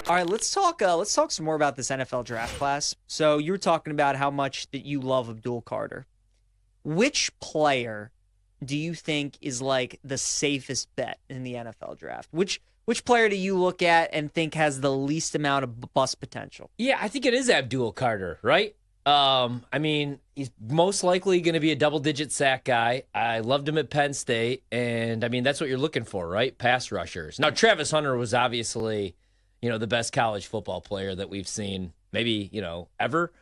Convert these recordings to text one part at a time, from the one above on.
All right, let's talk some more about this NFL draft class. So you were talking about how much that you love Abdul Carter. Which player do you think is like the safest bet in the NFL draft? Which player do you look at and think has the least amount of bust potential? Yeah, I think it is Abdul Carter, right? I mean, he's most likely going to be a double-digit sack guy. I loved him at Penn State, and I mean, that's what you're looking for, right? Pass rushers. Now, Travis Hunter was obviously, the best college football player that we've seen, maybe, ever,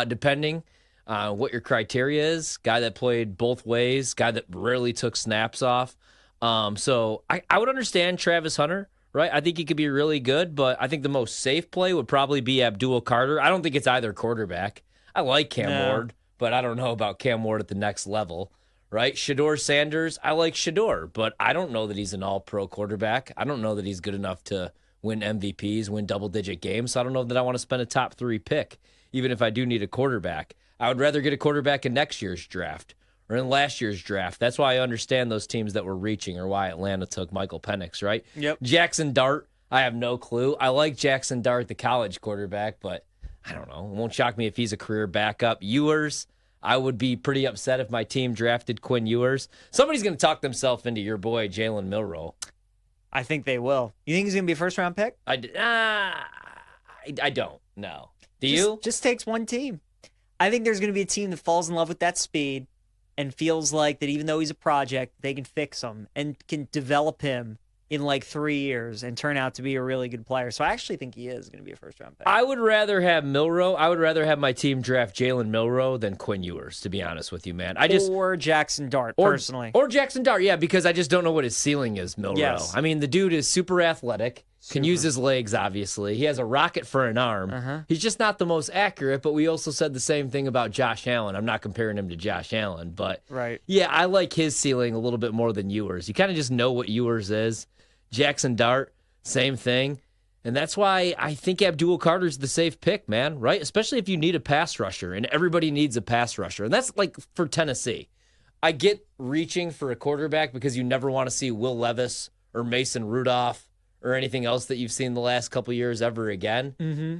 depending on what your criteria is. Guy that played both ways, guy that rarely took snaps off. So I would understand Travis Hunter. Right, I think he could be really good, but I think the most safe play would probably be Abdul Carter. I don't think it's either quarterback. I like Cam Ward, but I don't know about Cam Ward at the next level, right? Shedeur Sanders, I like Shedeur, but I don't know that he's an all-pro quarterback. I don't know that he's good enough to win MVPs, win double-digit games, so I don't know that I want to spend a top 3 pick, even if I do need a quarterback. I would rather get a quarterback in next year's draft or in last year's draft. That's why I understand those teams that were reaching or why Atlanta took Michael Penix, right? Yep. Jackson Dart, I have no clue. I like Jackson Dart, the college quarterback, but I don't know. It won't shock me if he's a career backup. Ewers, I would be pretty upset if my team drafted Quinn Ewers. Somebody's going to talk themselves into your boy, Jalen Milroe. I think they will. You think he's going to be a first-round pick? I don't, no. Do you? Just takes one team. I think there's going to be a team that falls in love with that speed and feels like that even though he's a project, they can fix him and can develop him in like 3 years and turn out to be a really good player. So I actually think he is going to be a first-round pick. I would rather have Milroe. I would rather have my team draft Jalen Milroe than Quinn Ewers, to be honest with you, man. Or Jackson Dart, personally. Or Jackson Dart, yeah, because I just don't know what his ceiling is, Milroe. Yes. I mean, the dude is super athletic, can use his legs, obviously. He has a rocket for an arm. He's just not the most accurate, but we also said the same thing about Josh Allen. I'm not comparing him to Josh Allen, but yeah, I like his ceiling a little bit more than Ewers. You kind of just know what Ewers is. Jackson Dart, same thing. And that's why I think Abdul Carter's the safe pick, man, right? Especially if you need a pass rusher, and everybody needs a pass rusher. And that's like for Tennessee. I get reaching for a quarterback because you never want to see Will Levis or Mason Rudolph or anything else that you've seen the last couple years ever again. Mm-hmm.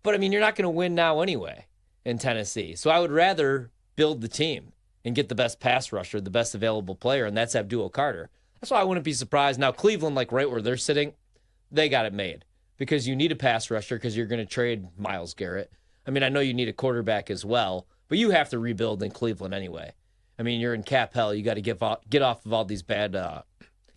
But, I mean, you're not going to win now anyway in Tennessee. So I would rather build the team and get the best pass rusher, the best available player, and that's Abdul Carter. That's why I wouldn't be surprised. Now, Cleveland, like right where they're sitting, they got it made because you need a pass rusher because you're going to trade Myles Garrett. I mean, I know you need a quarterback as well, but you have to rebuild in Cleveland anyway. I mean, you're in cap hell. You got to get off of all these bad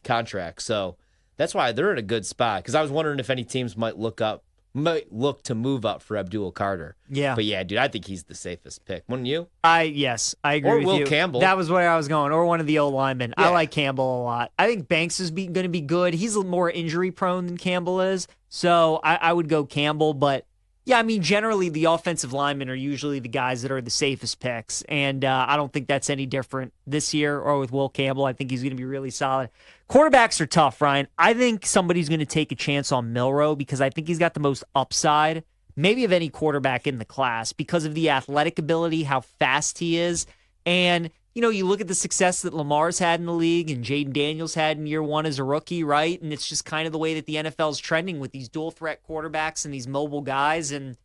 contracts. So that's why they're in a good spot because I was wondering if any teams might look to move up for Abdul Carter. Yeah. But yeah, dude, I think he's the safest pick. Wouldn't you? Yes, I agree with you. Or Will Campbell. That was where I was going. Or one of the old linemen. Yeah. I like Campbell a lot. I think Banks is going to be good. He's a little more injury prone than Campbell is. So I would go Campbell. But yeah, I mean, generally the offensive linemen are usually the guys that are the safest picks. And I don't think that's any different this year or with Will Campbell. I think he's going to be really solid. Quarterbacks are tough, Ryan. I think somebody's going to take a chance on Milroe because I think he's got the most upside, maybe of any quarterback in the class because of the athletic ability, how fast he is. And, you look at the success that Lamar's had in the league and Jaden Daniels had in year one as a rookie, right? And it's just kind of the way that the NFL is trending with these dual threat quarterbacks and these mobile guys. And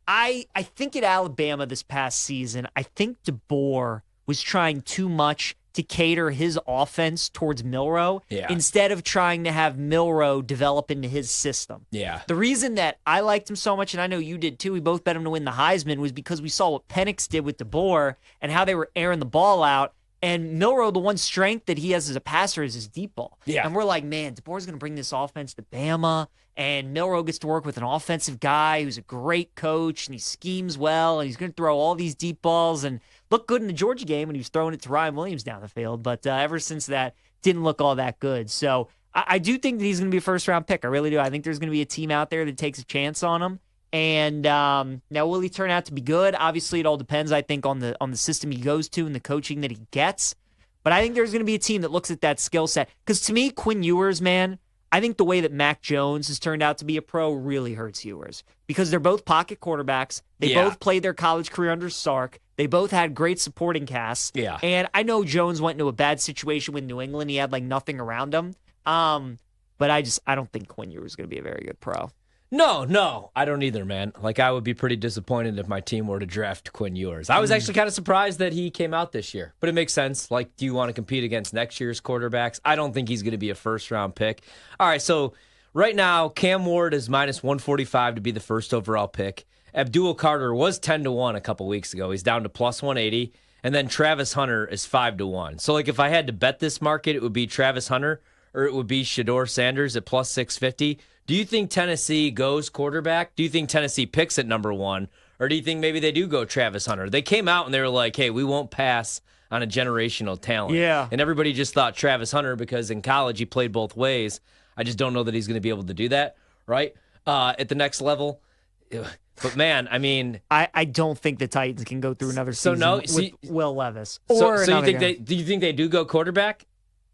I think at Alabama this past season, I think DeBoer was trying too much to cater his offense towards Milroe instead of trying to have Milroe develop into his system. Yeah. The reason that I liked him so much, and I know you did too, we both bet him to win the Heisman, was because we saw what Penix did with DeBoer and how they were airing the ball out. And Milroe, the one strength that he has as a passer is his deep ball. Yeah. And we're like, man, DeBoer's going to bring this offense to Bama, and Milroe gets to work with an offensive guy who's a great coach, and he schemes well, and he's going to throw all these deep balls and looked good in the Georgia game when he was throwing it to Ryan Williams down the field. But ever since that, didn't look all that good. So I do think that he's going to be a first-round pick. I really do. I think there's going to be a team out there that takes a chance on him. And now, will he turn out to be good? Obviously, it all depends, I think, on the system he goes to and the coaching that he gets. But I think there's going to be a team that looks at that skill set. Because to me, Quinn Ewers, man, I think the way that Mac Jones has turned out to be a pro really hurts Ewers. Because they're both pocket quarterbacks. They both played their college career under Sark. They both had great supporting casts. Yeah. And I know Jones went into a bad situation with New England. He had like nothing around him. But I don't think Quinn Ewers is going to be a very good pro. No, I don't either, man. Like, I would be pretty disappointed if my team were to draft Quinn Ewers. I was actually kind of surprised that he came out this year, but it makes sense. Like, do you want to compete against next year's quarterbacks? I don't think he's going to be a first-round pick. All right, so right now, Cam Ward is minus 145 to be the first overall pick. Abdul Carter was 10-1 a couple weeks ago. He's down to plus 180. And then Travis Hunter is 5-1. So, like, if I had to bet this market, it would be Travis Hunter or it would be Shedeur Sanders at plus 650. Do you think Tennessee goes quarterback? Do you think Tennessee picks at number 1? Or do you think maybe they do go Travis Hunter? They came out and they were like, hey, we won't pass on a generational talent. Yeah. And everybody just thought Travis Hunter because in college he played both ways. I just don't know that he's going to be able to do that, right? At the next level. But, man, I mean. I don't think the Titans can go through another season with Will Levis. So you think do you think they do go quarterback?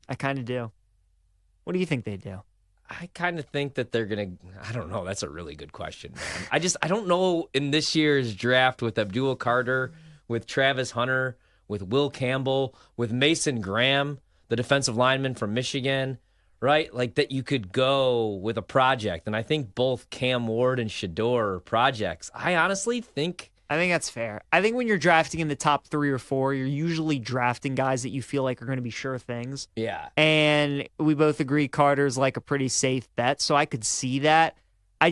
I kind of do. What do you think they do? I kind of think that they're going to, I don't know. That's a really good question, man. I don't know in this year's draft with Abdul Carter, with Travis Hunter, with Will Campbell, with Mason Graham, the defensive lineman from Michigan, right? Like that you could go with a project. And I think both Cam Ward and Shedeur are projects. I honestly think. I think that's fair. I think when you're drafting in the top 3 or 4, you're usually drafting guys that you feel like are going to be sure things. Yeah. And we both agree Carter's like a pretty safe bet, so I could see that. I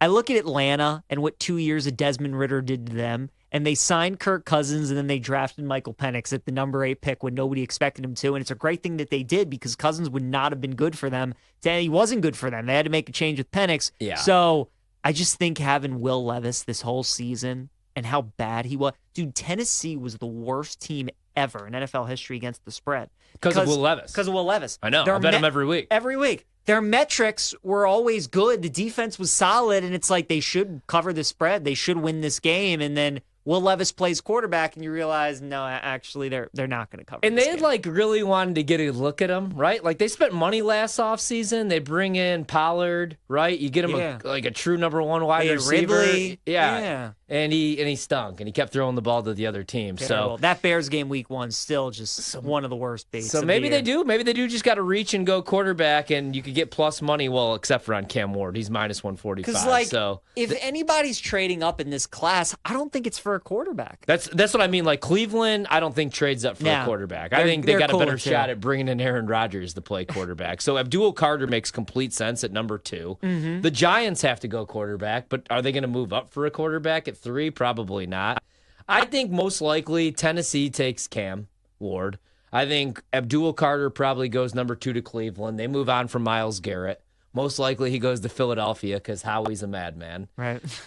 look at Atlanta and what 2 years of Desmond Ridder did to them, and they signed Kirk Cousins and then they drafted Michael Penix at the number 8 pick when nobody expected him to, and it's a great thing that they did because Cousins would not have been good for them. He wasn't good for them. They had to make a change with Penix. Yeah. So I just think having Will Levis this whole season and how bad he was. Dude, Tennessee was the worst team ever in NFL history against the spread. Because of Will Levis. Because of Will Levis. I know. I bet him every week. Every week. Their metrics were always good. The defense was solid, and it's like they should cover the spread. They should win this game, and then Will Levis plays quarterback, and you realize, no, actually, they're not going to cover. And they had like really wanted to get a look at him, right? Like they spent money last offseason. They bring in Pollard, right? You get him a true number 1 wide receiver. Ridley. Yeah. And he stunk, and he kept throwing the ball to the other team. Terrible. So that Bears game week 1 still just one of the worst baits. So maybe they do. Maybe they do just got to reach and go quarterback, and you could get plus money. Well, except for on Cam Ward, he's minus 145. Because if anybody's trading up in this class, I don't think it's for a quarterback. That's what I mean. Like Cleveland, I don't think trades up for a quarterback. I think they got a better shot at bringing in Aaron Rodgers to play quarterback. So Abdul Carter makes complete sense at number 2. Mm-hmm. The Giants have to go quarterback, but are they going to move up for a quarterback at 3? Probably not. I think most likely Tennessee takes Cam Ward. I think Abdul Carter probably goes number 2 to Cleveland. They move on from Myles Garrett. Most likely he goes to Philadelphia because Howie's a madman.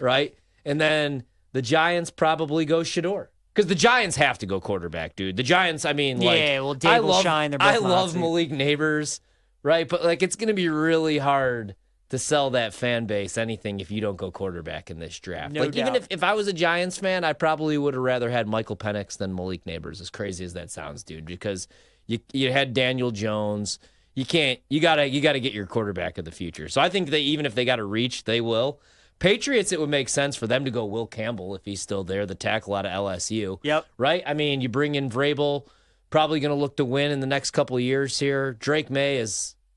Right? And then the Giants probably go Shedeur. Because the Giants have to go quarterback, dude. The Giants, I mean, Dave will shine. I love Malik Neighbors, right? But, it's going to be really hard to sell that fan base anything if you don't go quarterback in this draft. No doubt. Even if I was a Giants fan, I probably would have rather had Michael Penix than Malik Neighbors, as crazy as that sounds, dude, because you had Daniel Jones. You gotta get your quarterback of the future. So I think even if they got to reach, they will. Patriots, it would make sense for them to go Will Campbell if he's still there, the tackle out of LSU. Yep. Right? I mean, you bring in Vrabel, probably going to look to win in the next couple of years here. Drake May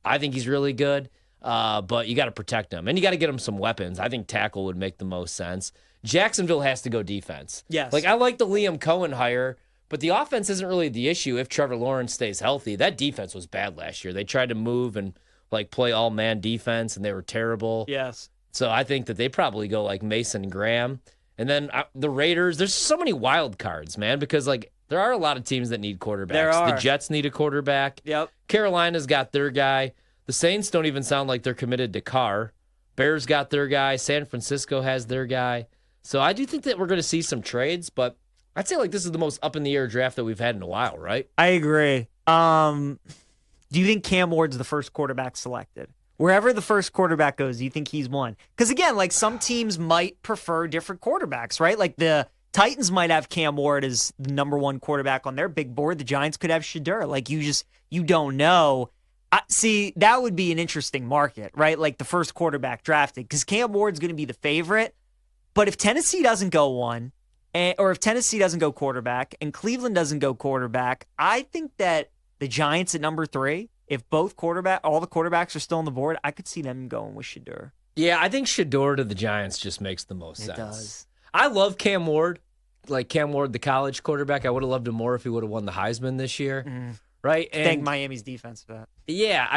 I think he's really good. But you got to protect him, and you got to get him some weapons. I think tackle would make the most sense. Jacksonville has to go defense. Yes. I like the Liam Cohen hire, but the offense isn't really the issue if Trevor Lawrence stays healthy. That defense was bad last year. They tried to move and play all-man defense, and they were terrible. Yes. So I think that they probably go Mason Graham. And then the Raiders, there's so many wild cards, man, because there are a lot of teams that need quarterbacks. There are. The Jets need a quarterback. Yep. Carolina's got their guy. The Saints don't even sound like they're committed to Carr. Bears got their guy. San Francisco has their guy. So I do think that we're going to see some trades, but I'd say this is the most up-in-the-air draft that we've had in a while, right? I agree. Do you think Cam Ward's the first quarterback selected? Wherever the first quarterback goes, do you think he's one? Because, again, some teams might prefer different quarterbacks, right? The Titans might have Cam Ward as the number 1 quarterback on their big board. The Giants could have Shedeur. You don't know. See, that would be an interesting market, right? The first quarterback drafted, because Cam Ward's going to be the favorite. But if Tennessee doesn't go 1, or if Tennessee doesn't go quarterback and Cleveland doesn't go quarterback, I think that the Giants at number 3, if all the quarterbacks are still on the board, I could see them going with Shedeur. Yeah, I think Shador to the Giants just makes the most It sense. does. I love Cam Ward. Like Cam Ward, the college quarterback. I would have loved him more if he would have won the Heisman this year. Right? Thank And Miami's defense for that. yeah,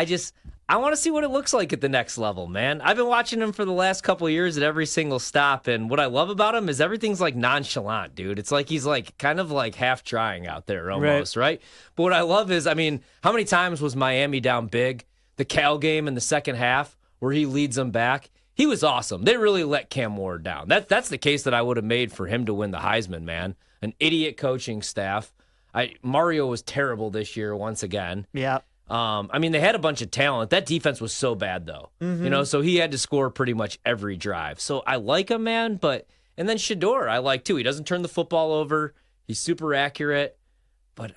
I want to see what it looks like at the next level, man. I've been watching him for the last couple of years at every single stop, and what I love about him is everything's like nonchalant, dude. It's like he's like kind of like half trying out there almost, right? But what I love is, I mean, how many times was Miami down big? The Cal game in the second half where he leads them back. He was awesome. They really let Cam Ward down. That's the case that I would have made for him to win the Heisman, man. An idiot coaching staff. Mario was terrible this year once again. Yeah. I mean, they had a bunch of talent. That defense was so bad, though. You know, so he had to score pretty much every drive. So I like him, man. And then Shador, I like too. He doesn't turn the football over. He's super accurate. But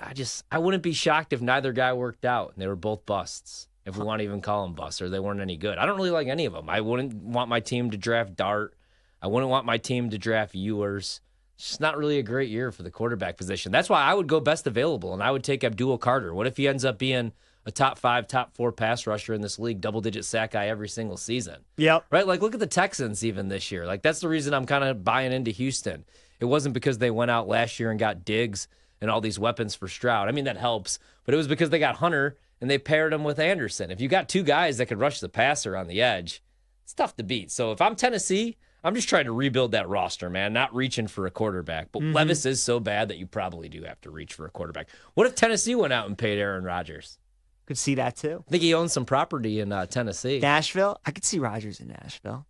I wouldn't be shocked if neither guy worked out and they were both busts. If we want to even call them busts, or they weren't any good. I don't really like any of them. I wouldn't want my team to draft Dart. I wouldn't want my team to draft Ewers. It's just not really a great year for the quarterback position. That's why I would go best available, and I would take Abdul Carter. What if he ends up being a top 5, top 4 pass rusher in this league, double-digit sack guy every single season? Yep. Right? Like, look at the Texans even this year. Like, that's the reason I'm kind of buying into Houston. It wasn't because they went out last year and got Diggs and all these weapons for Stroud. I mean, that helps. But it was because they got Hunter and they paired him with Anderson. If you got two guys that could rush the passer on the edge, it's tough to beat. So if I'm Tennessee, I'm just trying to rebuild that roster, man, not reaching for a quarterback. But Levis is so bad that you probably do have to reach for a quarterback. What if Tennessee went out and paid Aaron Rodgers? Could see that too. I think he owns some property in Tennessee. Nashville? I could see Rodgers in Nashville.